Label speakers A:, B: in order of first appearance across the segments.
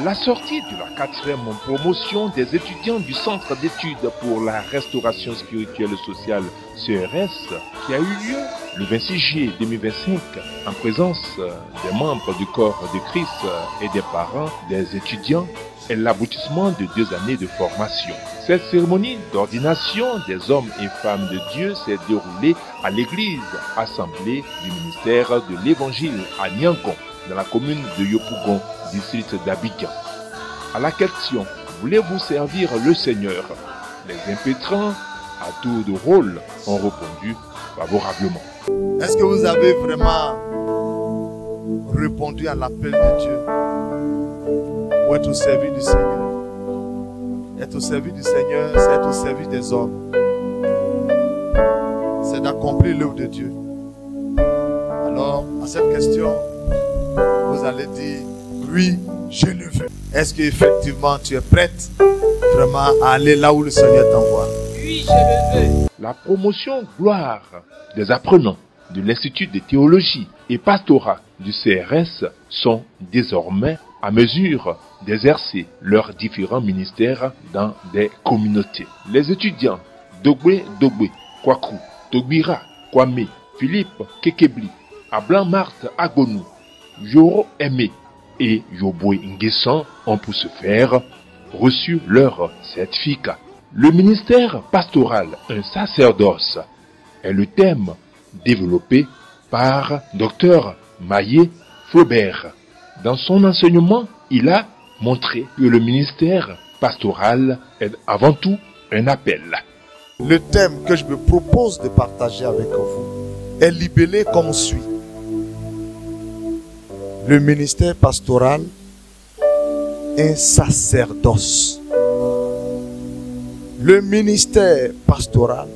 A: la sortie de la 4e promotion des étudiants du Centre d'études pour la restauration spirituelle et sociale CRS, qui a eu lieu le 26 juillet 2025 en présence des membres du corps de Christ et des parents des étudiants, est l'aboutissement de 2 années de formation. Cette cérémonie d'ordination des hommes et femmes de Dieu s'est déroulée à l'église assemblée du ministère de l'Évangile à Niankon, dans la commune de Yopougon, district d'Abidjan. À la question « Voulez-vous servir le Seigneur ?», les impétrants, à tour de rôle, ont répondu favorablement.
B: Est-ce que vous avez vraiment répondu à l'appel de Dieu pour être au service du Seigneur? Être au service du Seigneur, c'est être au service des hommes. C'est d'accomplir l'œuvre de Dieu. Alors, à cette question, vous allez dire, oui, je le veux. Est-ce qu'effectivement tu es prête vraiment à aller là où le Seigneur t'envoie?
C: Oui, je le veux.
A: La promotion gloire des apprenants de l'Institut de théologie et pastorat du CRS sont désormais à mesure d'exercer leurs différents ministères dans des communautés. Les étudiants Dogbe Dogbe, Kwaku, Togbira, Kwame, Philippe Kekebli, Ablan Marthe Agonou, Yoro Aimé et Yoboué Nguessan ont pour ce faire reçu leur certificat. Le ministère pastoral, un sacerdoce, est le thème développé par Dr Maillé Flaubert. Dans son enseignement, il a montré que le ministère pastoral est avant tout un appel.
B: Le thème que je me propose de partager avec vous est libellé comme suit. Le ministère pastoral, un sacerdoce. Le ministère pastoral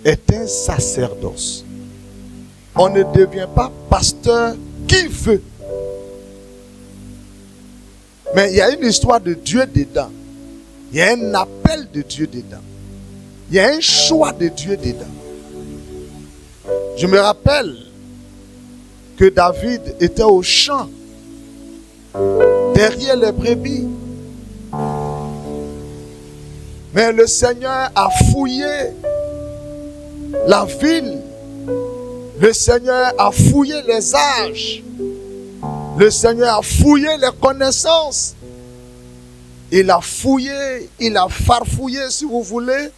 B: est un sacerdoce. On ne devient pas pasteur qui veut. Mais il y a une histoire de Dieu dedans. Il y a un appel de Dieu dedans. Il y a un choix de Dieu dedans. Je me rappelle que David était au champ, derrière les brebis. Mais le Seigneur a fouillé la ville. Le Seigneur a fouillé les âges. Le Seigneur a fouillé les connaissances. Il a fouillé, il a farfouillé si vous voulez.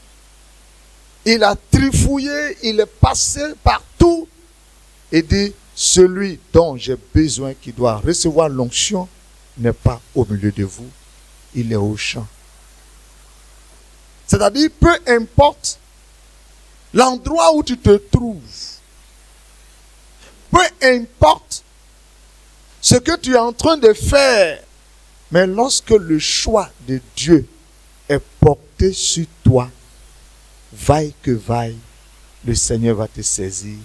B: Il a trifouillé, il est passé partout. Et dit, celui dont j'ai besoin qui doit recevoir l'onction n'est pas au milieu de vous. Il est au champ. C'est-à-dire, peu importe l'endroit où tu te trouves, peu importe ce que tu es en train de faire, mais lorsque le choix de Dieu est porté sur toi, vaille que vaille, le Seigneur va te saisir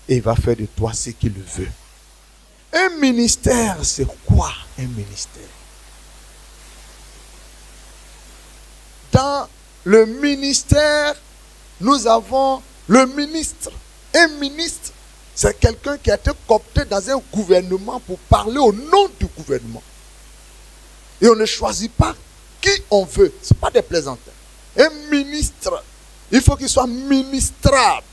B: et il va faire de toi ce qu'il veut. Un ministère, c'est quoi un ministère? Dans le ministère, nous avons le ministre. Un ministre, c'est quelqu'un qui a été coopté dans un gouvernement pour parler au nom du gouvernement. Et on ne choisit pas qui on veut. Ce n'est pas des plaisantins. Un ministre, il faut qu'il soit ministrable.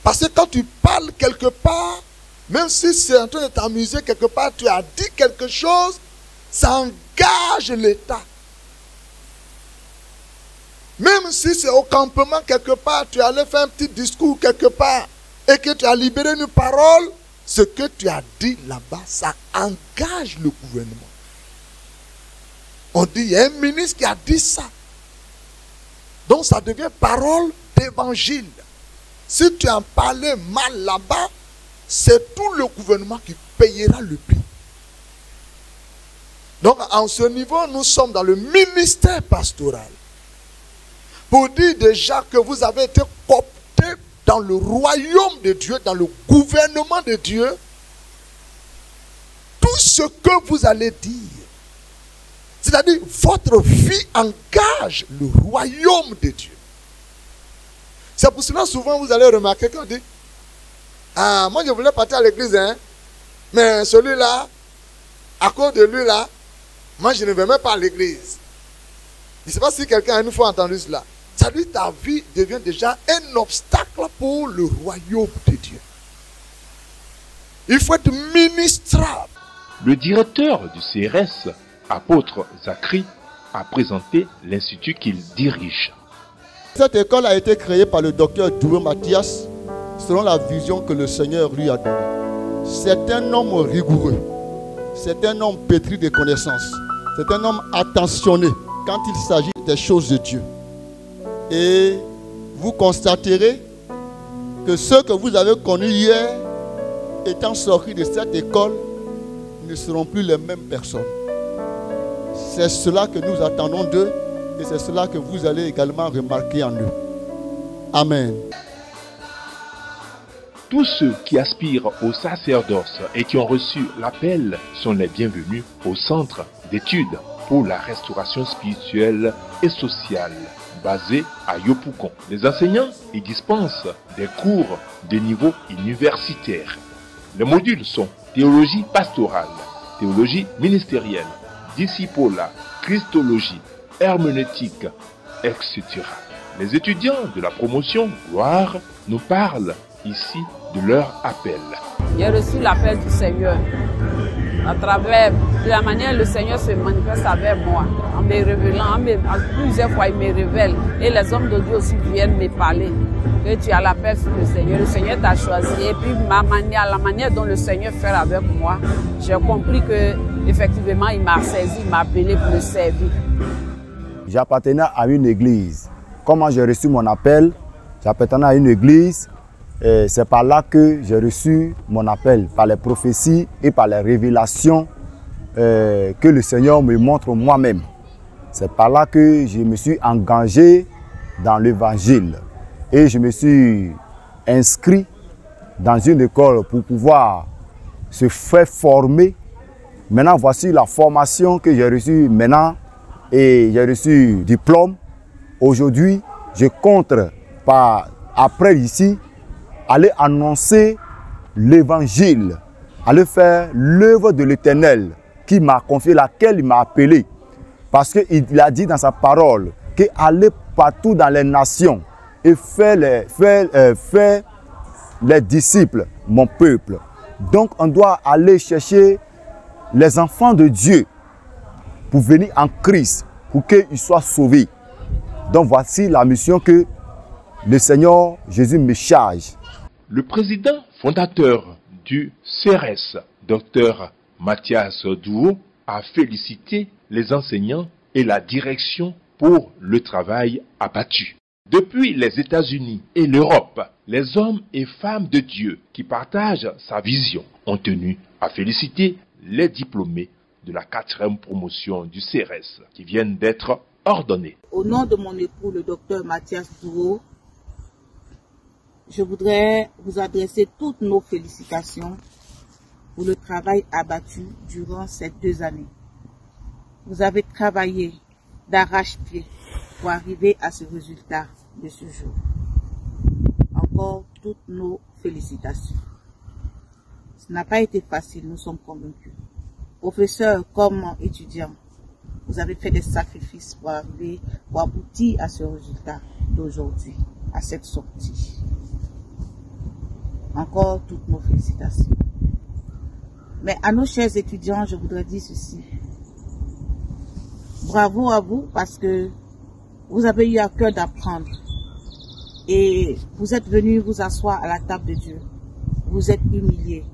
B: Parce que quand tu parles quelque part, même si c'est en train de t'amuser quelque part, tu as dit quelque chose, ça engage l'État. Même si c'est au campement quelque part, tu allais faire un petit discours quelque part et que tu as libéré une parole, ce que tu as dit là-bas, ça engage le gouvernement. On dit, il y a un ministre qui a dit ça. Donc ça devient parole d'évangile. Si tu en parlais mal là-bas, c'est tout le gouvernement qui payera le prix. Donc en ce niveau, nous sommes dans le ministère pastoral. Pour dire déjà que vous avez été coopté dans le royaume de Dieu, dans le gouvernement de Dieu, tout ce que vous allez dire, c'est-à-dire votre vie engage le royaume de Dieu. C'est pour cela souvent vous allez remarquer qu'on dit, ah, moi je voulais partir à l'église, hein, Mais celui-là, à cause de lui là, moi je ne vais même pas à l'église. Je ne sais pas si quelqu'un a une fois entendu cela. Ça dit, ta vie devient déjà un obstacle pour le royaume de Dieu. Il faut être ministrable.
A: Le directeur du CRS, apôtre Zachary, a présenté l'institut qu'il dirige.
C: Cette école a été créée par le docteur Doué Mathias selon la vision que le Seigneur lui a donnée. C'est un homme rigoureux. C'est un homme pétri de connaissances. C'est un homme attentionné quand il s'agit des choses de Dieu. Et vous constaterez que ceux que vous avez connus hier, étant sortis de cette école, ne seront plus les mêmes personnes. C'est cela que nous attendons d'eux et c'est cela que vous allez également remarquer en eux. Amen.
A: Tous ceux qui aspirent au sacerdoce et qui ont reçu l'appel sont les bienvenus au centre d'études pour la restauration spirituelle et sociale basé à Yopougon. Les enseignants y dispensent des cours de niveau universitaire. Les modules sont théologie pastorale, théologie ministérielle, discipolat, christologie, herméneutique, etc. Les étudiants de la promotion Gloire nous parlent ici de leur appel.
D: J'ai reçu l'appel du Seigneur. À travers de la manière le Seigneur se manifeste avec moi, en me révélant, plusieurs fois il me révèle. Et les hommes de Dieu aussi viennent me parler. Que tu as l'appel sur le Seigneur t'a choisi. Et puis la manière dont le Seigneur fait avec moi, j'ai compris que effectivement il m'a saisi, il m'a appelé pour le servir.
C: J'appartenais à une église. Comment j'ai reçu mon appel? J'appartenais à une église. C'est par là que j'ai reçu mon appel, par les prophéties et par les révélations que le Seigneur me montre moi-même. C'est par là que je me suis engagé dans l'évangile et je me suis inscrit dans une école pour pouvoir se faire former. Maintenant, voici la formation que j'ai reçue maintenant et j'ai reçu diplôme. Aujourd'hui, je compte après ici, aller annoncer l'évangile, aller faire l'œuvre de l'Éternel qui m'a confié, laquelle il m'a appelé. Parce qu'il a dit dans sa parole qu'aller partout dans les nations et faire les disciples, mon peuple. Donc on doit aller chercher les enfants de Dieu pour venir en Christ, pour qu'ils soient sauvés. Donc voici la mission que le Seigneur Jésus me charge.
A: Le président fondateur du CRS, Dr Mathias Doué, a félicité les enseignants et la direction pour le travail abattu. Depuis les États-Unis et l'Europe, les hommes et femmes de Dieu qui partagent sa vision ont tenu à féliciter les diplômés de la 4e promotion du CRS qui viennent d'être ordonnés.
E: Au nom de mon époux, le Dr Mathias Doué, je voudrais vous adresser toutes nos félicitations pour le travail abattu durant ces 2 années. Vous avez travaillé d'arrache-pied pour arriver à ce résultat de ce jour. Encore toutes nos félicitations. Ce n'a pas été facile, nous sommes convaincus. Professeurs comme étudiants, vous avez fait des sacrifices pour arriver, pour aboutir à ce résultat d'aujourd'hui, à cette sortie. Encore toutes nos félicitations. Mais à nos chers étudiants, je voudrais dire ceci. Bravo à vous parce que vous avez eu à cœur d'apprendre. Et vous êtes venus vous asseoir à la table de Dieu. Vous êtes humiliés.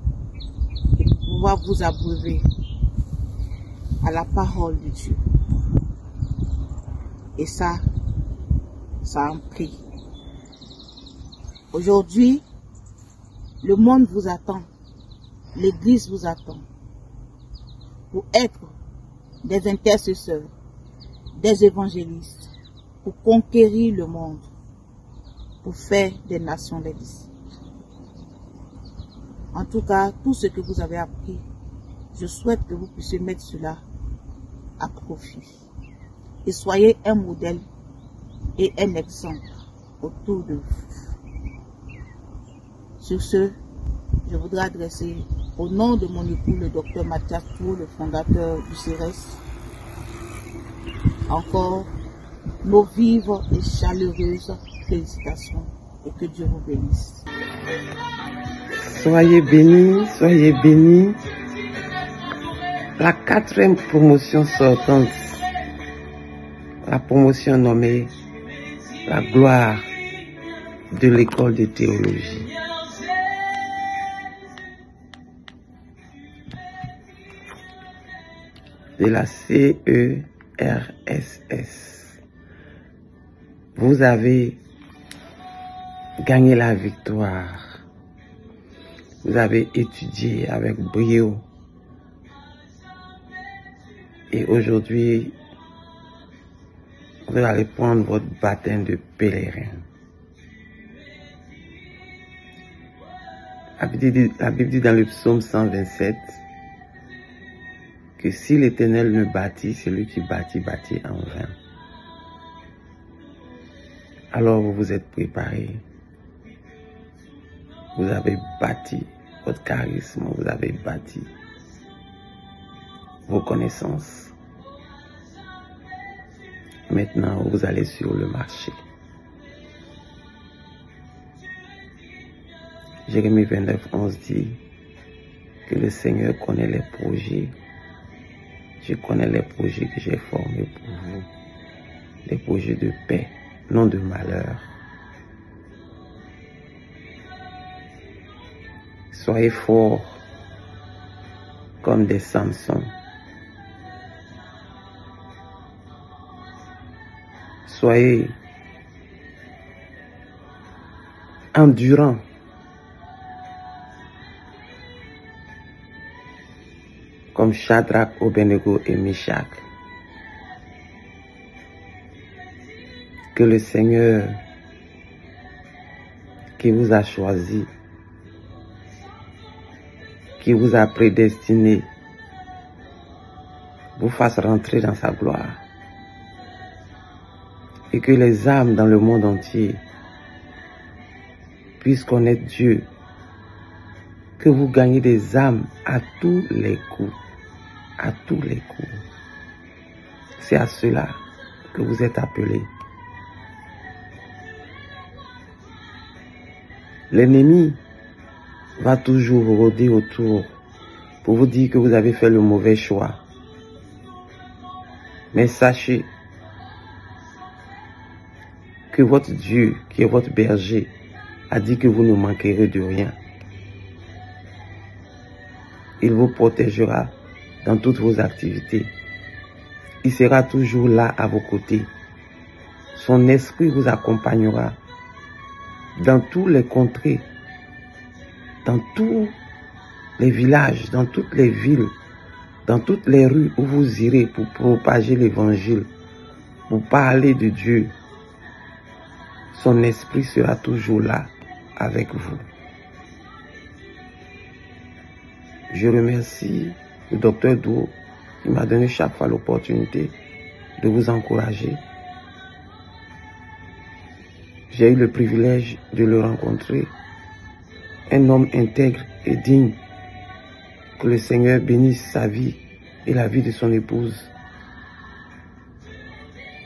E: Et pour pouvoir vous abreuver à la parole de Dieu. Et ça a un prix. Aujourd'hui, le monde vous attend, l'Église vous attend pour être des intercesseurs, des évangélistes, pour conquérir le monde, pour faire des nations des disciples. En tout cas, tout ce que vous avez appris, je souhaite que vous puissiez mettre cela à profit. Et soyez un modèle et un exemple autour de vous. Sur ce, je voudrais adresser au nom de mon époux, le docteur Mathias Tour, le fondateur du CRS, encore nos vives et chaleureuses félicitations et que Dieu vous bénisse.
F: Soyez bénis. La 4e promotion sortante, la promotion nommée la gloire de l'école de théologie. De la CERSS. Vous avez gagné la victoire. Vous avez étudié avec brio. Et aujourd'hui, vous allez prendre votre baptême de pèlerin. La Bible dit dans le psaume 127 que si l'Éternel ne bâtit, celui qui bâtit en vain. Alors vous vous êtes préparés. Vous avez bâti votre charisme, vous avez bâti vos connaissances. Maintenant, vous allez sur le marché. Jérémie 29:11 dit que le Seigneur connaît les projets. Je connais les projets que j'ai formés pour vous. Des projets de paix, non de malheur. Soyez forts comme des Samson. Soyez endurants. Comme Shadrach, Abednego et Meshach. Que le Seigneur qui vous a choisi, qui vous a prédestiné, vous fasse rentrer dans sa gloire. Et que les âmes dans le monde entier puissent connaître Dieu. Que vous gagnez des âmes à tous les coups. À tous les coups. C'est à cela que vous êtes appelés. L'ennemi va toujours rôder autour pour vous dire que vous avez fait le mauvais choix. Mais sachez que votre Dieu, qui est votre berger, a dit que vous ne manquerez de rien. Il vous protégera dans toutes vos activités. Il sera toujours là à vos côtés. Son esprit vous accompagnera dans tous les contrées, dans tous les villages, dans toutes les villes, dans toutes les rues où vous irez pour propager l'évangile, pour parler de Dieu. Son esprit sera toujours là avec vous. Je remercie le docteur Dou qui m'a donné chaque fois l'opportunité de vous encourager. J'ai eu le privilège de le rencontrer. Un homme intègre et digne. Que le Seigneur bénisse sa vie et la vie de son épouse.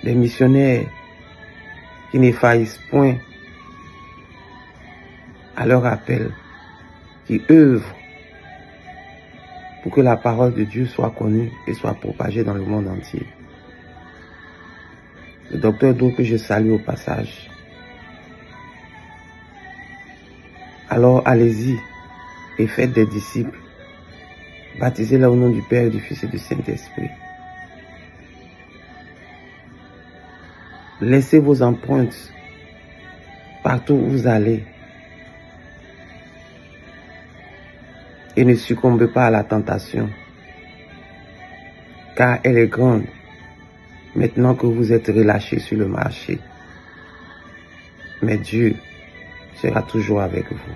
F: Des missionnaires qui ne faillissent point à leur appel, qui œuvrent pour que la parole de Dieu soit connue et soit propagée dans le monde entier. Le docteur Dou que je salue au passage. Alors allez-y et faites des disciples. Baptisez-les au nom du Père, du Fils et du Saint-Esprit. Laissez vos empreintes partout où vous allez. Et ne succombez pas à la tentation, car elle est grande maintenant que vous êtes relâchés sur le marché. Mais Dieu sera toujours avec vous.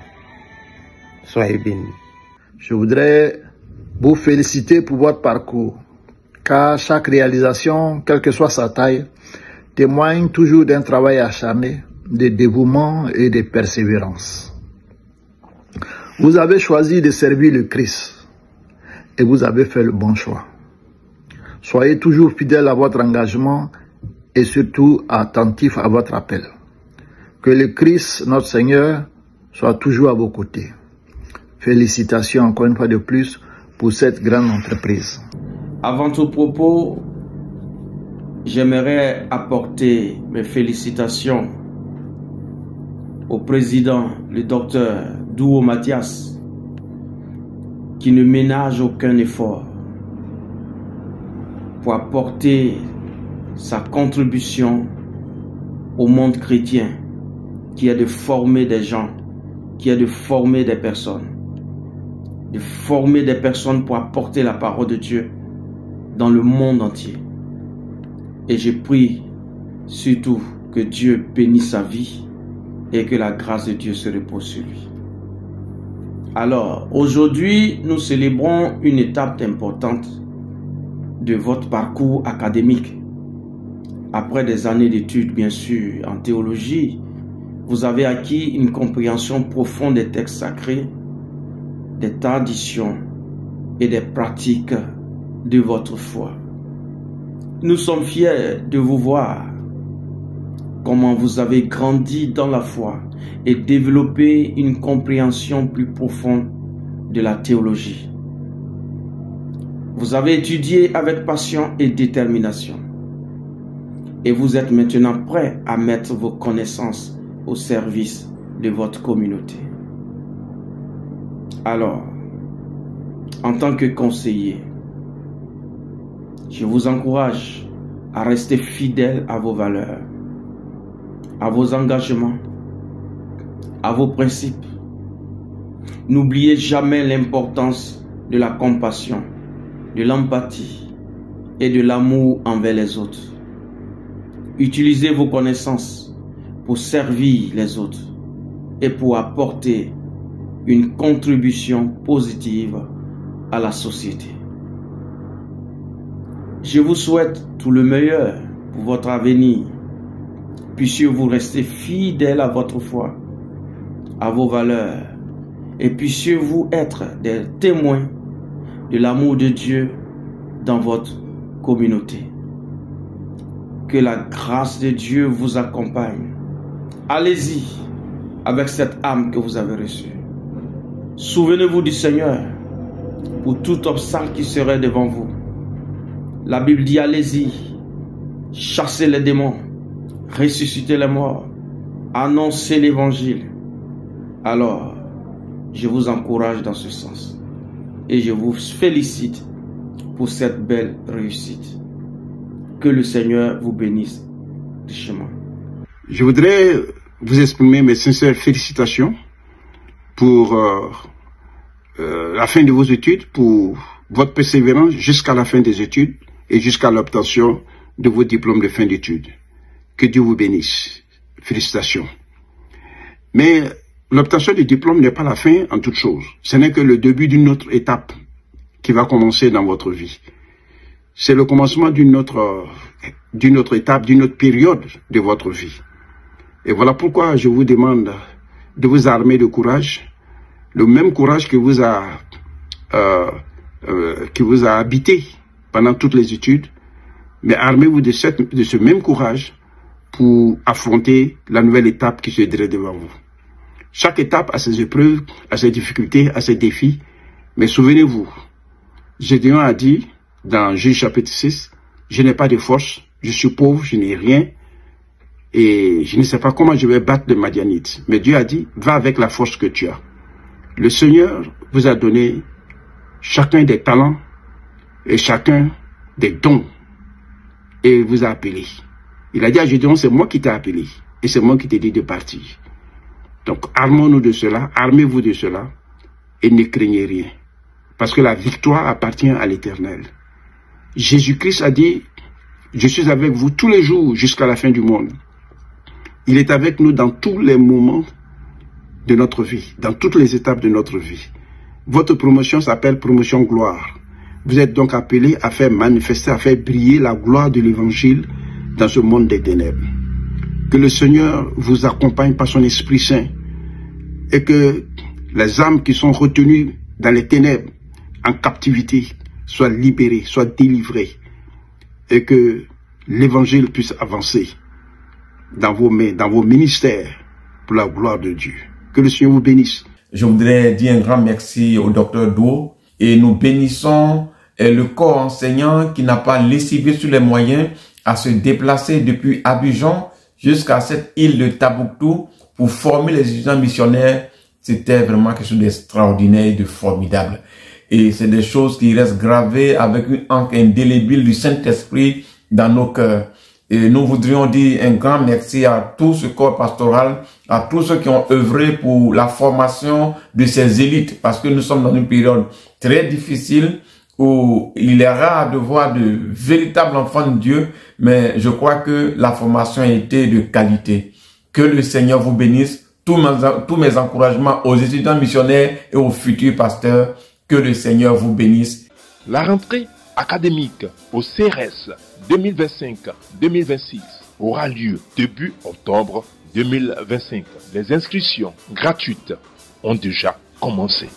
F: Soyez bénis.
G: Je voudrais vous féliciter pour votre parcours, car chaque réalisation, quelle que soit sa taille, témoigne toujours d'un travail acharné, de dévouement et de persévérance. Vous avez choisi de servir le Christ et vous avez fait le bon choix. Soyez toujours fidèles à votre engagement et surtout attentifs à votre appel. Que le Christ, notre Seigneur, soit toujours à vos côtés. Félicitations encore une fois de plus pour cette grande entreprise.
F: Avant tout propos, j'aimerais apporter mes félicitations au président, le docteur Douo Mathias, qui ne ménage aucun effort pour apporter sa contribution au monde chrétien, qui est de former des gens, qui est de former des personnes, pour apporter la parole de Dieu dans le monde entier. Et je prie surtout que Dieu bénisse sa vie et que la grâce de Dieu se repose sur lui. Alors, aujourd'hui, nous célébrons une étape importante de votre parcours académique. Après des années d'études, bien sûr, en théologie, vous avez acquis une compréhension profonde des textes sacrés, des traditions et des pratiques de votre foi. Nous sommes fiers de vous voir comment vous avez grandi dans la foi et développé une compréhension plus profonde de la théologie. Vous avez étudié avec passion et détermination et vous êtes maintenant prêt à mettre vos connaissances au service de votre communauté. Alors, en tant que conseiller, je vous encourage à rester fidèle à vos valeurs, à vos engagements, à vos principes. N'oubliez jamais l'importance de la compassion, de l'empathie et de l'amour envers les autres. Utilisez vos connaissances pour servir les autres et pour apporter une contribution positive à la société. Je vous souhaite tout le meilleur pour votre avenir. Puissiez-vous rester fidèle à votre foi, à vos valeurs, et puissiez-vous être des témoins de l'amour de Dieu dans votre communauté. Que la grâce de Dieu vous accompagne. Allez-y avec cette âme que vous avez reçue. Souvenez-vous du Seigneur pour tout obstacle qui serait devant vous. La Bible dit, allez-y, chassez les démons, ressuscitez les morts, annoncez l'évangile. Alors, je vous encourage dans ce sens et je vous félicite pour cette belle réussite. Que le Seigneur vous bénisse richement.
H: Je voudrais vous exprimer mes sincères félicitations pour la fin de vos études, pour votre persévérance jusqu'à la fin des études et jusqu'à l'obtention de vos diplômes de fin d'études. Que Dieu vous bénisse. Félicitations. Mais l'obtention du diplôme n'est pas la fin en toute chose. Ce n'est que le début d'une autre étape qui va commencer dans votre vie. C'est le commencement d'une autre étape, d'une autre période de votre vie. Et voilà pourquoi je vous demande de vous armer de courage, le même courage qui vous a habité pendant toutes les études, mais armez-vous de ce même courage pour affronter la nouvelle étape qui se dresse devant vous. Chaque étape a ses épreuves, a ses difficultés, a ses défis, mais souvenez-vous, Gédéon a dit dans Juge chapitre 6, je n'ai pas de force, je suis pauvre, je n'ai rien, et je ne sais pas comment je vais battre le Madianite. Mais Dieu a dit, va avec la force que tu as. Le Seigneur vous a donné chacun des talents et chacun des dons et vous a appelé. Il a dit à Gédéon, c'est moi qui t'ai appelé et c'est moi qui t'ai dit de partir. Donc armons-nous de cela, armez-vous de cela et ne craignez rien. Parce que la victoire appartient à l'Éternel. Jésus-Christ a dit, je suis avec vous tous les jours jusqu'à la fin du monde. Il est avec nous dans tous les moments de notre vie, dans toutes les étapes de notre vie. Votre promotion s'appelle promotion gloire. Vous êtes donc appelés à faire manifester, à faire briller la gloire de l'Évangile dans ce monde des ténèbres. Que le Seigneur vous accompagne par son Esprit Saint et que les âmes qui sont retenues dans les ténèbres, en captivité, soient libérées, soient délivrées, et que l'évangile puisse avancer dans vos mains, dans vos ministères, pour la gloire de Dieu. Que le Seigneur vous bénisse.
I: Je voudrais dire un grand merci au docteur Do, et nous bénissons le corps enseignant qui n'a pas lessivé sur les moyens à se déplacer depuis Abidjan jusqu'à cette île de Tombouctou pour former les étudiants missionnaires. C'était vraiment quelque chose d'extraordinaire et de formidable. Et c'est des choses qui restent gravées avec une encre indélébile du Saint-Esprit dans nos cœurs. Et nous voudrions dire un grand merci à tout ce corps pastoral, à tous ceux qui ont œuvré pour la formation de ces élites, parce que nous sommes dans une période très difficile où il est rare de voir de véritables enfants de Dieu, mais je crois que la formation a été de qualité. Que le Seigneur vous bénisse. Tous mes encouragements aux étudiants missionnaires et aux futurs pasteurs. Que le Seigneur vous bénisse.
A: La rentrée académique au CRS 2025-2026 aura lieu début octobre 2025. Les inscriptions gratuites ont déjà commencé.